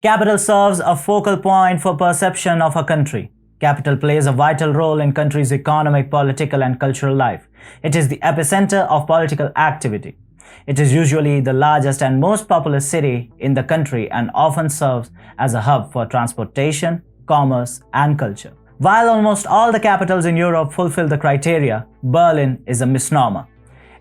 Capital serves a focal point for perception of a country. Capital plays a vital role in country's economic, political and cultural life. It is the epicenter of political activity. It is usually the largest and most populous city in the country and often serves as a hub for transportation, commerce and culture. While almost all the capitals in Europe fulfill the criteria, Berlin is a misnomer.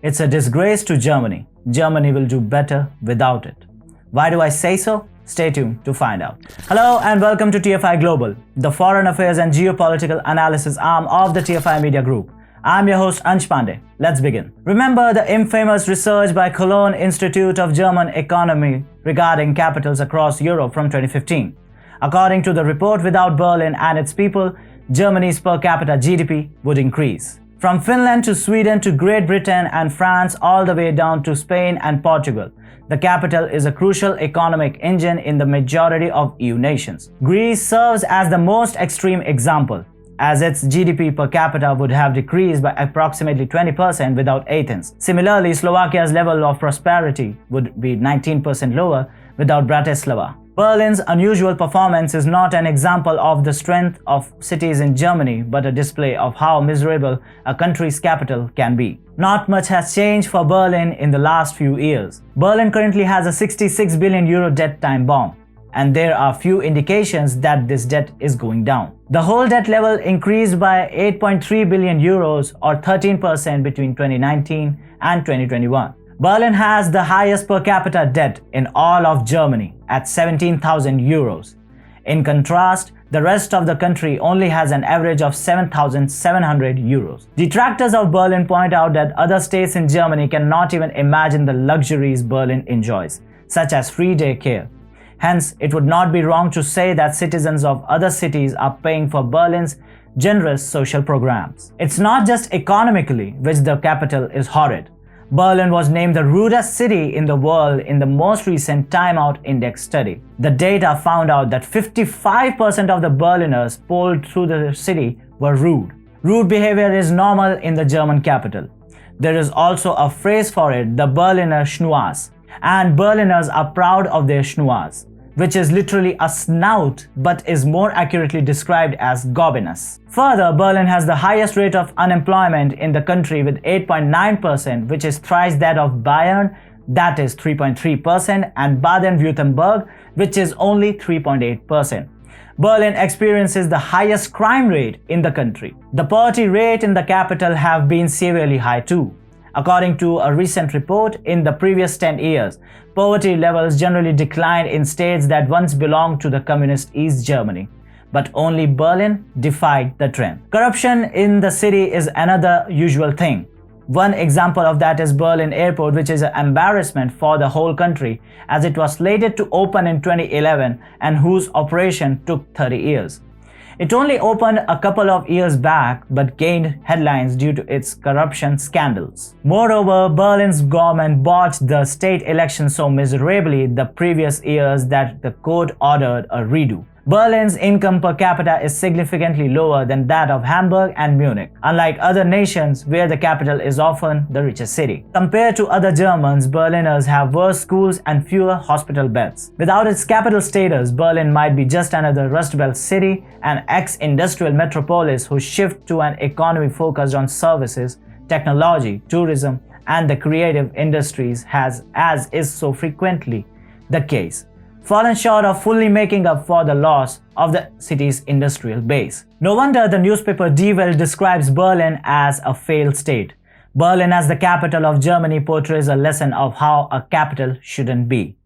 It's a disgrace to Germany. Germany will do better without it. Why do I say so? Stay tuned to find out. Hello and welcome to TFI Global, the foreign affairs and geopolitical analysis arm of the TFI Media Group. I'm your host Ansh Pandey. Let's begin. Remember the infamous research by Cologne Institute of German Economy regarding capitals across Europe from 2015. According to the report, without Berlin and its people, Germany's per capita GDP would increase. From Finland to Sweden to Great Britain and France all the way down to Spain and Portugal, the capital is a crucial economic engine in the majority of EU nations. Greece serves as the most extreme example, as its GDP per capita would have decreased by approximately 20% without Athens. Similarly, Slovakia's level of prosperity would be 19% lower without Bratislava. Berlin's unusual performance is not an example of the strength of cities in Germany, but a display of how miserable a country's capital can be. Not much has changed for Berlin in the last few years. Berlin currently has a 66 billion euro debt time bomb, and there are few indications that this debt is going down. The whole debt level increased by 8.3 billion euros or 13% between 2019 and 2021. Berlin has the highest per capita debt in all of Germany at 17,000 euros. In contrast, the rest of the country only has an average of 7,700 euros. Detractors of Berlin point out that other states in Germany cannot even imagine the luxuries Berlin enjoys, such as free daycare. Hence, it would not be wrong to say that citizens of other cities are paying for Berlin's generous social programs. It's not just economically which the capital is horrid. Berlin was named the rudest city in the world in the most recent Time Out Index study. The data found out that 55% of the Berliners polled through the city were rude. Rude behavior is normal in the German capital. There is also a phrase for it, the Berliner Schnoz, and Berliners are proud of their Schnoz, which is literally a snout but is more accurately described as gobbiness. Further, Berlin has the highest rate of unemployment in the country with 8.9%, which is thrice that of Bayern, that is 3.3%, and Baden-Württemberg, which is only 3.8%. Berlin experiences the highest crime rate in the country. The poverty rate in the capital have been severely high too. According to a recent report, in the previous 10 years, poverty levels generally declined in states that once belonged to the communist East Germany. But only Berlin defied the trend. Corruption in the city is another usual thing. One example of that is Berlin Airport, which is an embarrassment for the whole country as it was slated to open in 2011 and whose operation took 30 years. It only opened a couple of years back but gained headlines due to its corruption scandals. Moreover, Berlin's government botched the state election so miserably the previous years that the court ordered a redo. Berlin's income per capita is significantly lower than that of Hamburg and Munich, unlike other nations where the capital is often the richest city. Compared to other Germans, Berliners have worse schools and fewer hospital beds. Without its capital status, Berlin might be just another Rust Belt city, an ex-industrial metropolis whose shift to an economy focused on services, technology, tourism, and the creative industries has, as is so frequently the case, fallen short of fully making up for the loss of the city's industrial base. No wonder the newspaper Die Welt describes Berlin as a failed state. Berlin as the capital of Germany portrays a lesson of how a capital shouldn't be.